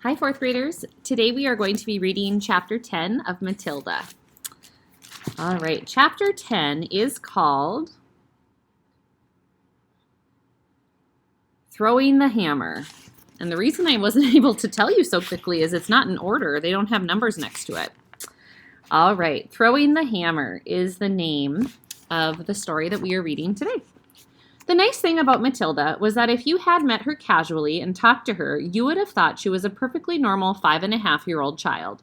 Hi, fourth graders. Today we are going to be reading Chapter 10 of Matilda. All right, Chapter 10 is called Throwing the Hammer. And the reason I wasn't able to tell you so quickly is it's not in order. They don't have numbers next to it. All right, Throwing the Hammer is the name of the story that we are reading today. The nice thing about Matilda was that if you had met her casually and talked to her, you would have thought she was a perfectly normal 5.5-year-old child.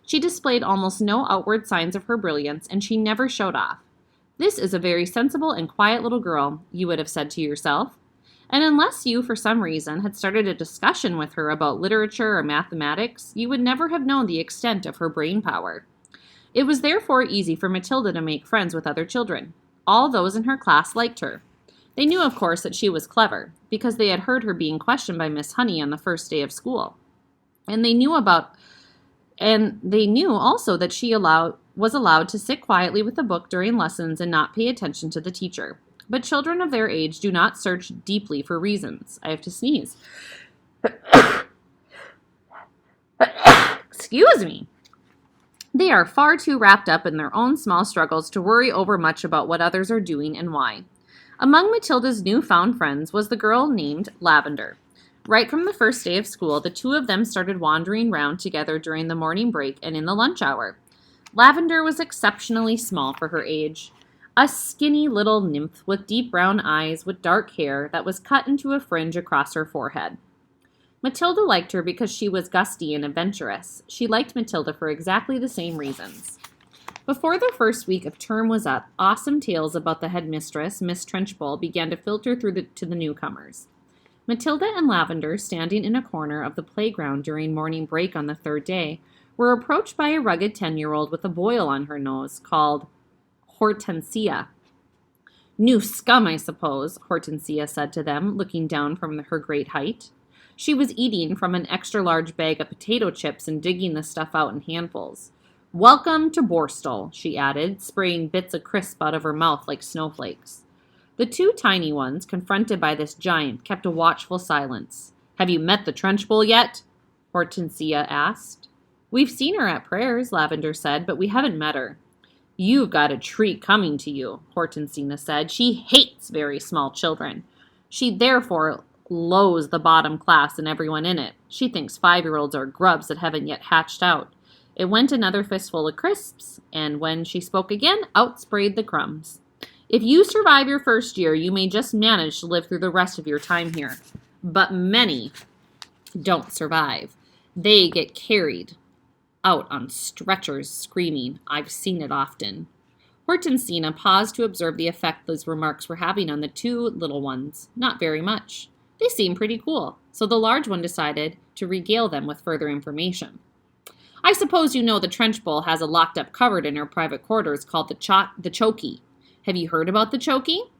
She displayed almost no outward signs of her brilliance, and she never showed off. This is a very sensible and quiet little girl, you would have said to yourself. And unless you, for some reason, had started a discussion with her about literature or mathematics, you would never have known the extent of her brain power. It was therefore easy for Matilda to make friends with other children. All those in her class liked her. They knew, of course, that she was clever, because they had heard her being questioned by Miss Honey on the first day of school. And they knew also that she was allowed to sit quietly with a book during lessons and not pay attention to the teacher. But children of their age do not search deeply for reasons. I have to sneeze. Excuse me. They are far too wrapped up in their own small struggles to worry over much about what others are doing and why. Among Matilda's newfound friends was the girl named Lavender. Right from the first day of school, the two of them started wandering round together during the morning break and in the lunch hour. Lavender was exceptionally small for her age. A skinny little nymph with deep brown eyes with dark hair that was cut into a fringe across her forehead. Matilda liked her because she was gusty and adventurous. She liked Matilda for exactly the same reasons. Before the first week of term was up, awesome tales about the headmistress, Miss Trenchbull, began to filter to the newcomers. Matilda and Lavender, standing in a corner of the playground during morning break on the third day, were approached by a rugged 10-year-old with a boil on her nose called Hortensia. "New scum, I suppose," Hortensia said to them, looking down from her great height. She was eating from an extra-large bag of potato chips and digging the stuff out in handfuls. "Welcome to Borstal," she added, spraying bits of crisp out of her mouth like snowflakes. The two tiny ones, confronted by this giant, kept a watchful silence. "Have you met the Trenchbull yet?" Hortensia asked. "We've seen her at prayers," Lavender said, "but we haven't met her." "You've got a treat coming to you," Hortensina said. "She hates very small children. She therefore loathes the bottom class and everyone in it. She thinks 5-year-olds are grubs that haven't yet hatched out." It went another fistful of crisps, and when she spoke again, out sprayed the crumbs. "If you survive your first year, you may just manage to live through the rest of your time here. But many don't survive. They get carried out on stretchers screaming. I've seen it often." Hortensina paused to observe the effect those remarks were having on the two little ones. Not very much. They seemed pretty cool, so the large one decided to regale them with further information. "I suppose you know the Trenchbull has a locked-up cupboard in her private quarters called the Chokey. Have you heard about the Chokey?"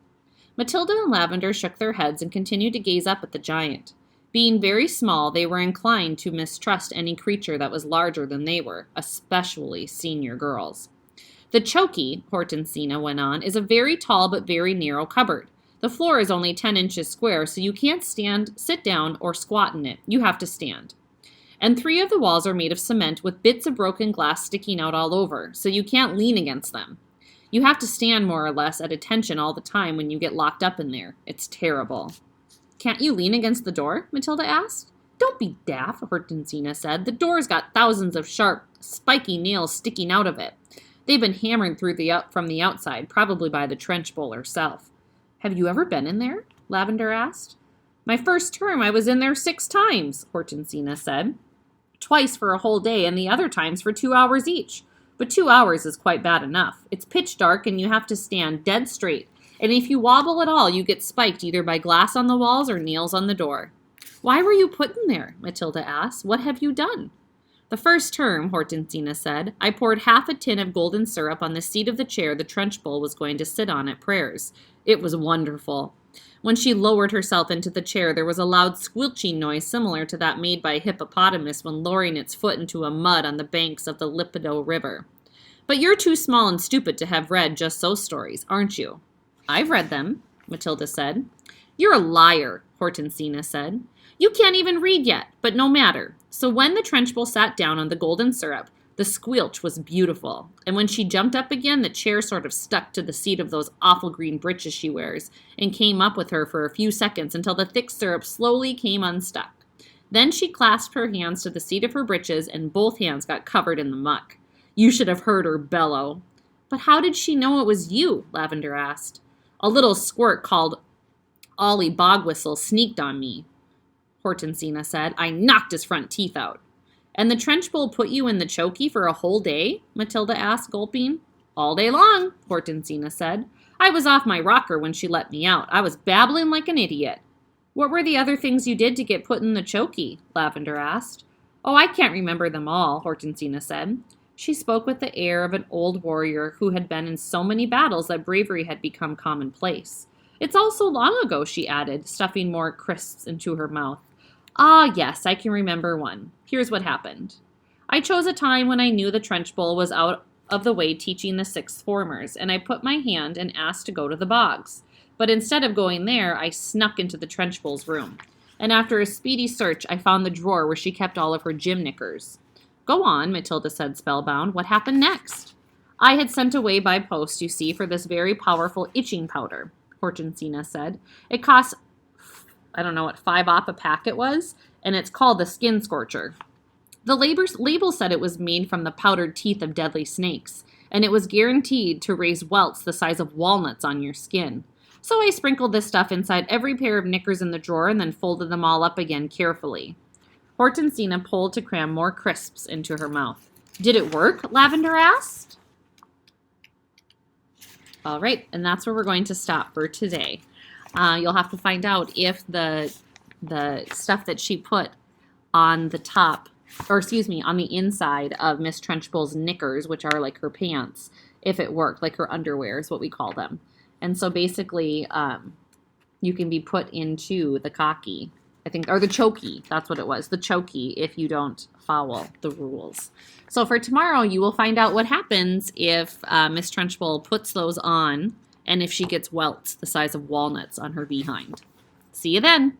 Matilda and Lavender shook their heads and continued to gaze up at the giant. Being very small, they were inclined to mistrust any creature that was larger than they were, especially senior girls. "The Chokey," Hortensina went on, "is a very tall but very narrow cupboard. The floor is only 10 inches square, so you can't stand, sit down, or squat in it. You have to stand. And 3 of the walls are made of cement with bits of broken glass sticking out all over, so you can't lean against them. You have to stand more or less at attention all the time when you get locked up in there. It's terrible." "Can't you lean against the door?" Matilda asked. "Don't be daft," Hortensina said. "The door's got thousands of sharp, spiky nails sticking out of it. They've been hammered from the outside, probably by the Trenchbull herself." "Have you ever been in there?" Lavender asked. "My first term I was in there 6 times, Hortensina said. "Twice for a whole day and the other times for 2 hours each. But 2 hours is quite bad enough. It's pitch dark and you have to stand dead straight. And if you wobble at all, you get spiked either by glass on the walls or nails on the door." "Why were you put in there?" Matilda asked. "What have you done?" "The first term," Hortensina said, "I poured half a tin of golden syrup on the seat of the chair the Trenchbull was going to sit on at prayers. It was wonderful. When she lowered herself into the chair, there was a loud squelching noise similar to that made by a hippopotamus when lowering its foot into a mud on the banks of the Lipido River. But you're too small and stupid to have read just those stories, aren't you?" "I've read them," Matilda said. "You're a liar," Hortensina said. You can't even read yet, but no matter. So when the Trenchbull sat down on the golden syrup, the squelch was beautiful. And when she jumped up again, the chair sort of stuck to the seat of those awful green breeches she wears and came up with her for a few seconds until the thick syrup slowly came unstuck. Then she clasped her hands to the seat of her breeches and both hands got covered in the muck. You should have heard her bellow. But how did she know it was you? Lavender asked. A little squirt called Ollie Bogwhistle sneaked on me, Hortensina said. I knocked his front teeth out. And the Trenchbull put you in the chokey for a whole day? Matilda asked, gulping. All day long, Hortensina said. I was off my rocker when she let me out. I was babbling like an idiot. What were the other things you did to get put in the chokey? Lavender asked. Oh, I can't remember them all, Hortensina said. She spoke with the air of an old warrior who had been in so many battles that bravery had become commonplace. It's all so long ago, she added, stuffing more crisps into her mouth. Ah, yes, I can remember one. Here's what happened. I chose a time when I knew the Trenchbull was out of the way teaching the sixth formers, and I put my hand and asked to go to the bogs. But instead of going there, I snuck into the Trenchbull's room. And after a speedy search, I found the drawer where she kept all of her gym knickers. Go on, Matilda said, spellbound. What happened next? I had sent away by post, you see, for this very powerful itching powder, Hortensina said. It costs, I don't know what, 5 op a pack it was, and it's called the Skin Scorcher. The label said it was made from the powdered teeth of deadly snakes, and it was guaranteed to raise welts the size of walnuts on your skin. So I sprinkled this stuff inside every pair of knickers in the drawer and then folded them all up again carefully. Hortensina pulled to cram more crisps into her mouth. Did it work? Lavender asked. All right, and that's where we're going to stop for today. You'll have to find out if the stuff that she put on the top, or excuse me, on the inside of Miss Trenchbull's knickers, which are like her pants, if it worked, like her underwear is what we call them. And so basically, you can be put into the cocky, I think, or the chokey. That's what it was, the chokey, if you don't follow the rules. So for tomorrow, you will find out what happens if Miss Trenchbull puts those on and if she gets welts the size of walnuts on her behind. See you then.